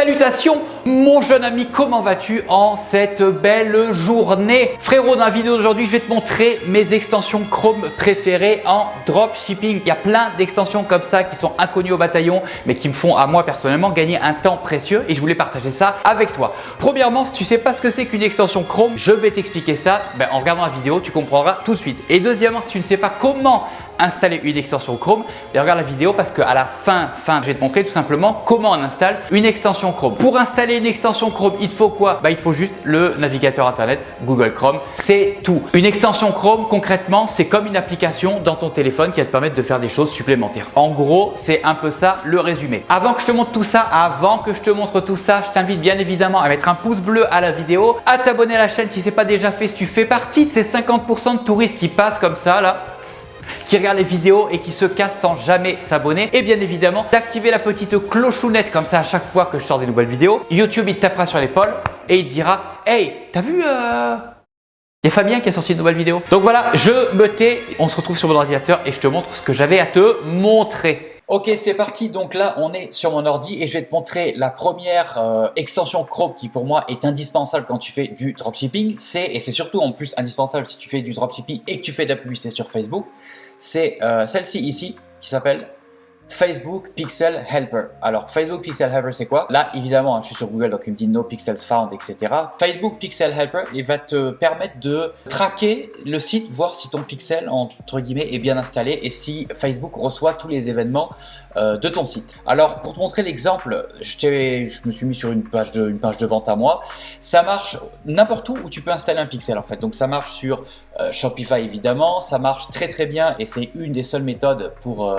Salutations mon jeune ami, comment vas-tu en cette belle journée? Frérot, dans la vidéo d'aujourd'hui, je vais te montrer mes extensions Chrome préférées en dropshipping. Il y a plein d'extensions comme ça qui sont inconnues au bataillon, mais qui me font à moi personnellement gagner un temps précieux et je voulais partager ça avec toi. Premièrement, si tu sais pas ce que c'est qu'une extension Chrome, je vais t'expliquer ça en regardant la vidéo, tu comprendras tout de suite. Et deuxièmement, si tu ne sais pas comment installer une extension Chrome, regarde la vidéo parce qu'à la fin, je vais te montrer tout simplement comment on installe une extension Chrome. Pour installer une extension Chrome, il te faut quoi? Il te faut juste le navigateur internet Google Chrome, c'est tout. Une extension Chrome, concrètement, c'est comme une application dans ton téléphone qui va te permettre de faire des choses supplémentaires. En gros, c'est un peu ça le résumé. Avant que je te montre tout ça, je t'invite bien évidemment à mettre un pouce bleu à la vidéo, à t'abonner à la chaîne si ce n'est pas déjà fait, si tu fais partie de ces 50% de touristes qui passent comme ça là, qui regardent les vidéos et qui se cassent sans jamais s'abonner, et bien évidemment d'activer la petite clochounette comme ça à chaque fois que je sors des nouvelles vidéos. YouTube il te tapera sur l'épaule et il te dira hey, t'as vu il y a Fabien qui a sorti une nouvelle vidéo. Donc voilà, je me tais, on se retrouve sur mon ordinateur et je te montre ce que j'avais à te montrer. Ok, c'est parti. Donc là, on est sur mon ordi et je vais te montrer la première extension Chrome qui pour moi est indispensable quand tu fais du dropshipping. Et c'est surtout en plus indispensable si tu fais du dropshipping et que tu fais de la publicité sur Facebook. C'est celle-ci ici qui s'appelle Facebook Pixel Helper. Alors Facebook Pixel Helper c'est quoi? Là évidemment je suis sur Google donc il me dit no pixels found etc. Facebook Pixel Helper il va te permettre de traquer le site, voir si ton pixel entre guillemets est bien installé et si Facebook reçoit tous les événements de ton site. Alors pour te montrer l'exemple, je me suis mis sur une page de vente à moi. Ça marche n'importe où tu peux installer un pixel en fait. Donc ça marche sur Shopify évidemment, ça marche très bien et c'est une des seules méthodes pour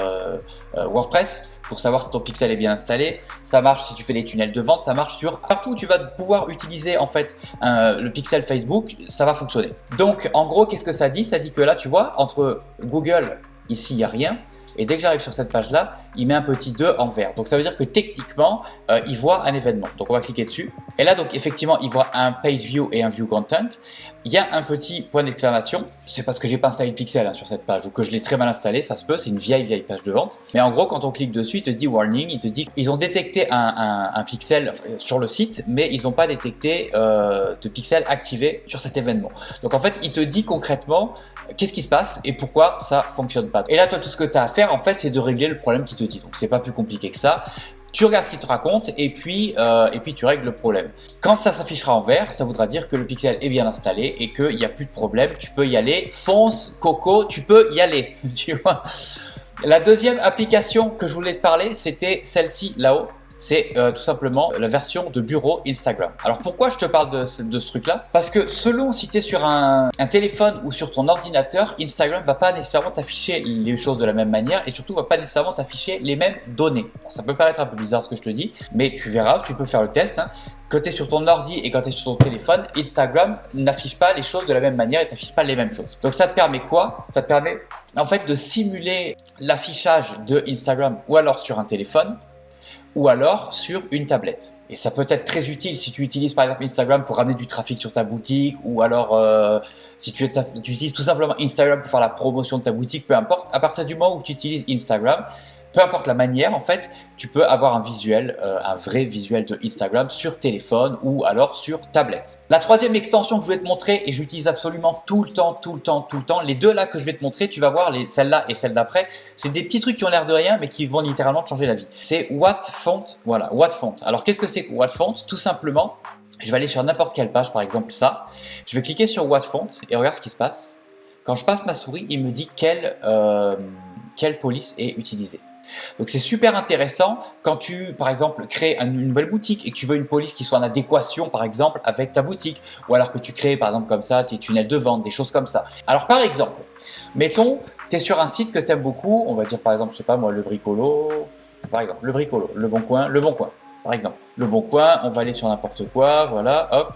WordPress pour savoir si ton pixel est bien installé. Ça marche si tu fais des tunnels de vente, ça marche sur partout où tu vas pouvoir utiliser en fait le pixel Facebook, ça va fonctionner. Donc en gros qu'est-ce que ça dit? Ça dit que là tu vois entre Google ici il n'y a rien. Et dès que j'arrive sur cette page-là, il met un petit 2 en vert. Donc ça veut dire que techniquement, il voit un événement. Donc on va cliquer dessus. Et là, donc effectivement, il voit un page view et un view content. Il y a un petit point d'exclamation. C'est parce que j'ai pas installé le pixel sur cette page ou que je l'ai très mal installé. Ça se peut, c'est une vieille page de vente. Mais en gros, quand on clique dessus, il te dit warning. Il te dit qu'ils ont détecté un pixel sur le site, mais ils n'ont pas détecté de pixel activé sur cet événement. Donc en fait, il te dit concrètement qu'est-ce qui se passe et pourquoi ça fonctionne pas. Et là, toi, tout ce que tu as à faire, en fait, c'est de régler le problème qu'il te dit. Donc, c'est pas plus compliqué que ça. Tu regardes ce qu'il te raconte et puis tu règles le problème. Quand ça s'affichera en vert, ça voudra dire que le pixel est bien installé et qu'il n'y a plus de problème. Tu peux y aller. Fonce, Coco, tu peux y aller. Tu vois. La deuxième application que je voulais te parler, c'était celle-ci là-haut. C'est tout simplement la version de bureau Instagram. Alors pourquoi je te parle de ce truc-là? Parce que selon si tu es sur un téléphone ou sur ton ordinateur, Instagram va pas nécessairement t'afficher les choses de la même manière et surtout va pas nécessairement t'afficher les mêmes données. Ça peut paraître un peu bizarre ce que je te dis, mais tu verras, tu peux faire le test. Quand tu es sur ton ordi et quand tu es sur ton téléphone, Instagram n'affiche pas les choses de la même manière et t'affiche pas les mêmes choses. Donc ça te permet quoi? Ça te permet en fait de simuler l'affichage de Instagram ou alors sur un téléphone ou alors sur une tablette. Et ça peut être très utile si tu utilises par exemple Instagram pour ramener du trafic sur ta boutique ou alors si tu utilises tout simplement Instagram pour faire la promotion de ta boutique, peu importe. À partir du moment où tu utilises Instagram, peu importe la manière, en fait, tu peux avoir un visuel, un vrai visuel de Instagram sur téléphone ou alors sur tablette. La troisième extension que je voulais te montrer et j'utilise absolument tout le temps, les deux là que je vais te montrer, tu vas voir, celle-là et celle d'après, c'est des petits trucs qui ont l'air de rien mais qui vont littéralement te changer la vie. C'est Whatfont, voilà, Whatfont. Alors qu'est-ce que c'est que Whatfont? Tout simplement, je vais aller sur n'importe quelle page, par exemple ça, je vais cliquer sur Whatfont et regarde ce qui se passe. Quand je passe ma souris, il me dit quelle police est utilisée. Donc c'est super intéressant quand tu par exemple crées une nouvelle boutique et que tu veux une police qui soit en adéquation par exemple avec ta boutique ou alors que tu crées par exemple comme ça tes tunnels de vente, des choses comme ça. Alors par exemple, mettons tu es sur un site que tu aimes beaucoup, on va dire par exemple je sais pas moi le bricolo, par exemple le bricolo, le bon coin par exemple. Le bon coin, on va aller sur n'importe quoi, voilà, hop.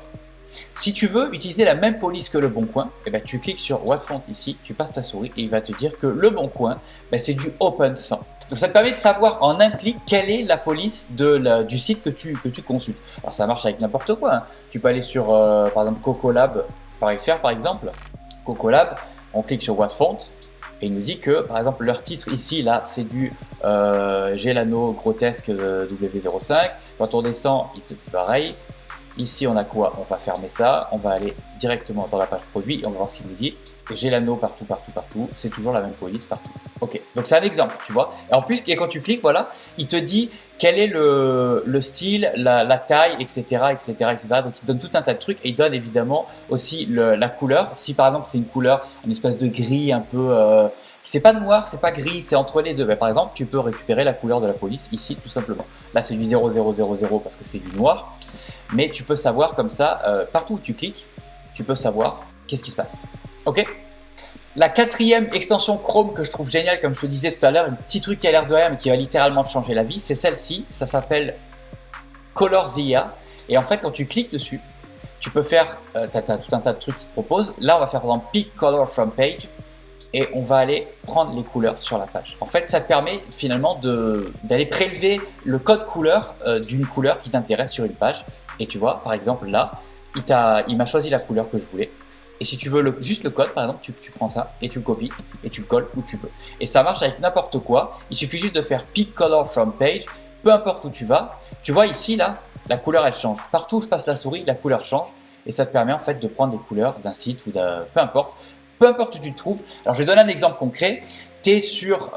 Si tu veux utiliser la même police que Le Bon Coin, tu cliques sur Whatfont ici, tu passes ta souris et il va te dire que Le Bon Coin, c'est du Open 100. Donc ça te permet de savoir en un clic quelle est la police du site que tu consultes. Alors ça marche avec n'importe quoi. Tu peux aller sur par exemple Cocolab.fr par exemple. Cocolab, on clique sur Whatfont. Et il nous dit que, par exemple, leur titre ici, là, c'est du Gelano grotesque W05. Quand on descend, il te dit pareil. Ici, on a quoi? On va fermer ça. On va aller directement dans la page produit et on va voir ce qu'il nous dit. Gelano partout, partout, partout. C'est toujours la même police partout. Ok, donc c'est un exemple, tu vois. Et en plus, quand tu cliques, voilà, il te dit quel est le style, la taille, etc., etc., etc. Donc il donne tout un tas de trucs et il donne évidemment aussi la couleur. Si par exemple c'est une couleur, une espèce de gris un peu, c'est pas noir, c'est pas gris, c'est entre les deux. Mais par exemple, tu peux récupérer la couleur de la police ici, tout simplement. Là, c'est du 0000 parce que c'est du noir. Mais tu peux savoir comme ça, partout où tu cliques, tu peux savoir qu'est-ce qui se passe. Ok? La quatrième extension Chrome que je trouve géniale, comme je te disais tout à l'heure, un petit truc qui a l'air de rien mais qui va littéralement te changer la vie, c'est celle-ci. Ça s'appelle Colorzilla. Et en fait, quand tu cliques dessus, tu peux faire, tu as tout un tas de trucs qui te proposent. Là, on va faire par exemple Pick Color from Page et on va aller prendre les couleurs sur la page. En fait, ça te permet finalement d'aller prélever le code couleur d'une couleur qui t'intéresse sur une page. Et tu vois, par exemple là, il m'a choisi la couleur que je voulais. Et si tu veux juste le code, par exemple, tu prends ça et tu le copies et tu le colles où tu veux. Et ça marche avec n'importe quoi. Il suffit juste de faire Pick Color from Page, peu importe où tu vas. Tu vois ici, là, la couleur, elle change. Partout où je passe la souris, la couleur change. Et ça te permet en fait de prendre les couleurs d'un site ou d'un... Peu importe où tu te trouves. Alors, je vais donner un exemple concret. Tu es sur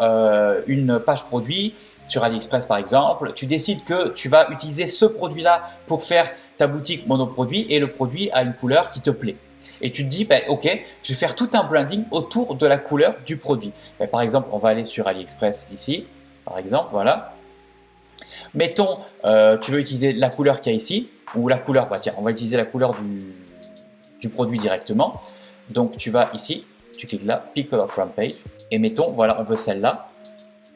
une page produit, sur AliExpress par exemple. Tu décides que tu vas utiliser ce produit-là pour faire ta boutique monoproduit et le produit a une couleur qui te plaît. Et tu te dis, ben, ok, je vais faire tout un branding autour de la couleur du produit. Ben, par exemple, on va aller sur AliExpress ici, par exemple, voilà. Mettons, tu veux utiliser la couleur qu'il y a ici, ou la couleur, bah tiens, on va utiliser la couleur du produit directement. Donc tu vas ici, tu cliques là, Pick Color from Page, et mettons, voilà, on veut celle-là.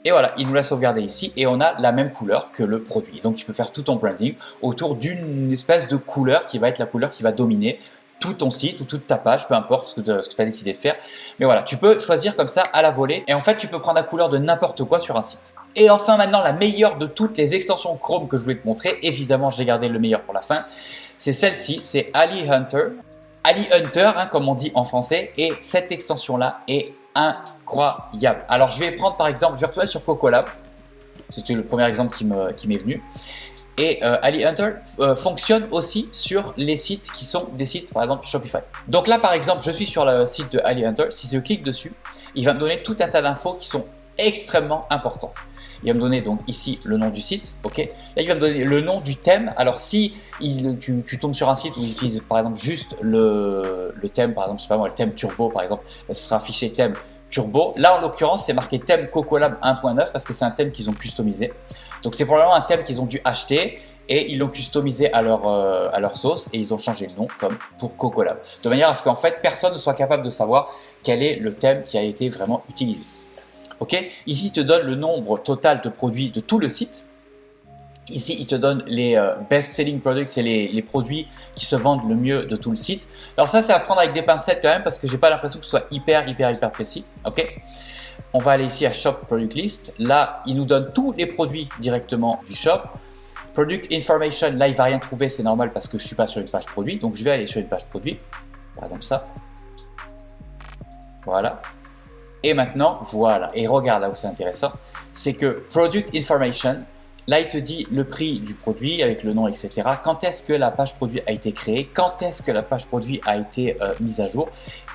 Et voilà, il nous l'a sauvegardé ici et on a la même couleur que le produit. Donc tu peux faire tout ton branding autour d'une espèce de couleur qui va être la couleur qui va dominer tout ton site ou toute ta page, peu importe ce que tu as décidé de faire. Mais voilà, tu peux choisir comme ça à la volée et en fait, tu peux prendre la couleur de n'importe quoi sur un site. Et enfin, maintenant, la meilleure de toutes les extensions Chrome que je voulais te montrer, évidemment, j'ai gardé le meilleur pour la fin, c'est celle-ci, c'est Ali Hunter. Ali Hunter, hein, comme on dit en français, et cette extension-là est incroyable. Alors, je vais prendre par exemple, je vais retourner sur Cocolab. C'était le premier exemple qui m'est venu. Et Ali Hunter fonctionne aussi sur les sites qui sont des sites, par exemple, Shopify. Donc là, par exemple, je suis sur le site de Ali Hunter. Si je clique dessus, il va me donner tout un tas d'infos qui sont extrêmement importantes. Il va me donner donc ici le nom du site, ok. Là, il va me donner le nom du thème. Alors, si tu tombes sur un site où il utilise par exemple juste le thème, par exemple, je sais pas moi, le thème Turbo, par exemple, ce sera affiché thème Turbo. Là, en l'occurrence, c'est marqué thème Cocolab 1.9 parce que c'est un thème qu'ils ont customisé. Donc, c'est probablement un thème qu'ils ont dû acheter et ils l'ont customisé à leur sauce et ils ont changé le nom comme pour Cocolab. De manière à ce qu'en fait, personne ne soit capable de savoir quel est le thème qui a été vraiment utilisé. Ok, ici, il te donne le nombre total de produits de tout le site. Ici, il te donne les best-selling products, c'est les produits qui se vendent le mieux de tout le site. Alors ça, c'est à prendre avec des pincettes quand même parce que j'ai pas l'impression que ce soit hyper précis. Ok, on va aller ici à Shop Product List. Là, il nous donne tous les produits directement du shop. Product Information, là, il va rien trouver, c'est normal parce que je suis pas sur une page produit. Donc, je vais aller sur une page produit. Par exemple ça. Voilà. Et maintenant, voilà. Et regarde là où c'est intéressant. C'est que Product Information, là, il te dit le prix du produit avec le nom, etc. Quand est-ce que la page produit a été créée? Quand est-ce que la page produit a été mise à jour?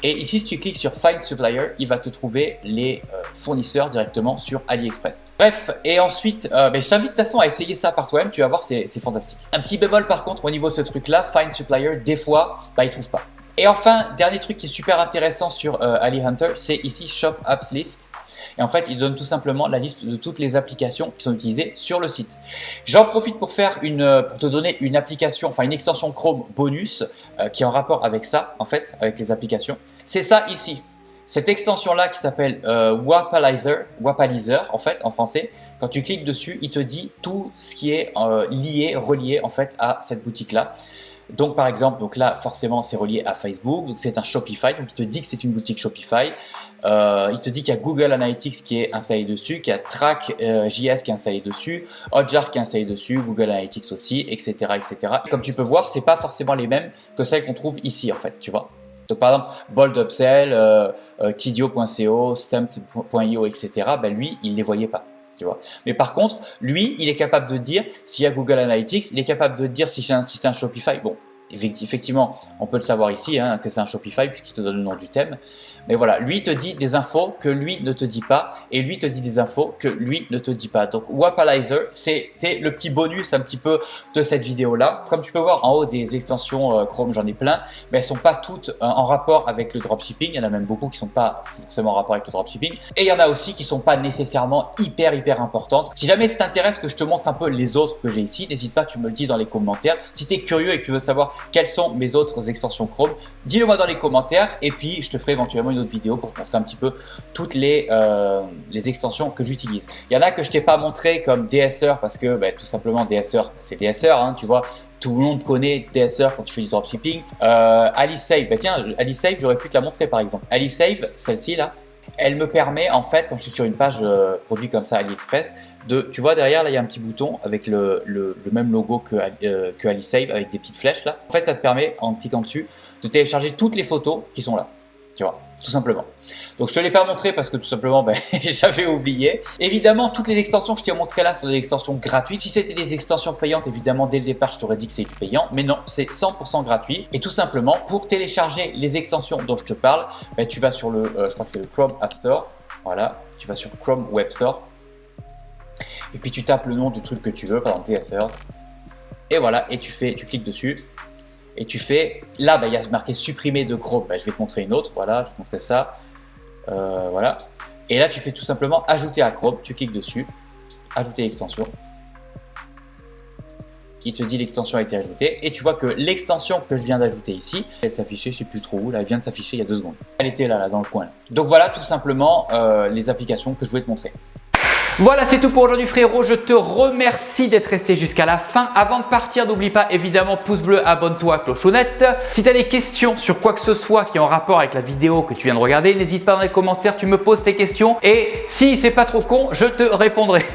Et ici, si tu cliques sur Find Supplier, il va te trouver les fournisseurs directement sur AliExpress. Bref, et ensuite, je t'invite de toute façon à essayer ça par toi-même. Tu vas voir, c'est fantastique. Un petit bémol par contre au niveau de ce truc-là, Find Supplier, des fois, il trouve pas. Et enfin, dernier truc qui est super intéressant sur Ali Hunter, c'est ici Shop Apps List. Et en fait, il donne tout simplement la liste de toutes les applications qui sont utilisées sur le site. J'en profite pour te donner une application, enfin une extension Chrome bonus qui est en rapport avec ça, en fait, avec les applications. C'est ça ici. Cette extension-là qui s'appelle Wapalizer, en fait, en français. Quand tu cliques dessus, il te dit tout ce qui est relié en fait à cette boutique-là. Donc par exemple, donc là forcément c'est relié à Facebook, donc c'est un Shopify, donc il te dit que c'est une boutique Shopify, il te dit qu'il y a Google Analytics qui est installé dessus, qu'il y a Track.js qui est installé dessus, Hotjar qui est installé dessus, Google Analytics aussi, etc. etc. Et comme tu peux voir, c'est pas forcément les mêmes que celles qu'on trouve ici en fait, tu vois. Donc par exemple, Bold Upsell, Tidio.co, Stamped.io, etc. Ben lui, il les voyait pas. Tu vois. Mais par contre, lui, il est capable de dire s'il y a Google Analytics, il est capable de dire si c'est un Shopify. Bon, effectivement, on peut le savoir ici, hein, que c'est un Shopify puisqu'il te donne le nom du thème. Mais voilà, lui il te dit des infos que lui ne te dit pas et lui te dit des infos que lui ne te dit pas. Donc Wapalizer, c'était le petit bonus un petit peu de cette vidéo-là. Comme tu peux voir en haut des extensions Chrome, j'en ai plein, mais elles sont pas toutes en rapport avec le dropshipping. Il y en a même beaucoup qui sont pas forcément en rapport avec le dropshipping. Et il y en a aussi qui sont pas nécessairement hyper importantes. Si jamais ça t'intéresse que je te montre un peu les autres que j'ai ici, n'hésite pas, tu me le dis dans les commentaires. Si tu es curieux et que tu veux savoir quelles sont mes autres extensions Chrome, dis-le moi dans les commentaires et puis je te ferai éventuellement une autre vidéo pour te montrer un petit peu toutes les extensions que j'utilise. Il y en a que je t'ai pas montré comme DSR parce que tout simplement DSR, c'est DSR, hein, tu vois. Tout le monde connaît DSR quand tu fais du dropshipping. AliSave, tiens, AliSave, j'aurais pu te la montrer par exemple. AliSave, celle-ci là, elle me permet en fait, quand je suis sur une page produit comme ça AliExpress, tu vois derrière là il y a un petit bouton avec le même logo que AliSave avec des petites flèches là. En fait ça te permet en cliquant dessus de télécharger toutes les photos qui sont là. Tu vois, tout simplement. Donc je te l'ai pas montré parce que tout simplement j'avais oublié. Évidemment toutes les extensions que je t'ai montré là sont des extensions gratuites. Si c'était des extensions payantes, évidemment dès le départ je t'aurais dit que c'est du payant, mais non, c'est 100% gratuit. Et tout simplement pour télécharger les extensions dont je te parle, tu vas sur le, je crois que c'est le Chrome App Store. Voilà, tu vas sur Chrome Web Store et puis tu tapes le nom du truc que tu veux, par exemple DSR. Et voilà, et tu cliques dessus. Et tu fais, là il y a marqué supprimer de Chrome, je vais te montrer une autre, voilà, je vais te montrer ça, voilà. Et là tu fais tout simplement ajouter à Chrome, tu cliques dessus, ajouter l'extension. Il te dit l'extension a été ajoutée et tu vois que l'extension que je viens d'ajouter ici, elle s'affichait, je sais plus trop où, là elle vient de s'afficher il y a 2 secondes. Elle était là dans le coin. Donc voilà tout simplement les applications que je voulais te montrer. Voilà, c'est tout pour aujourd'hui frérot, je te remercie d'être resté jusqu'à la fin. Avant de partir, n'oublie pas évidemment pouce bleu, abonne-toi, clochonnette. Si tu as des questions sur quoi que ce soit qui est en rapport avec la vidéo que tu viens de regarder, n'hésite pas dans les commentaires, tu me poses tes questions et si c'est pas trop con, je te répondrai.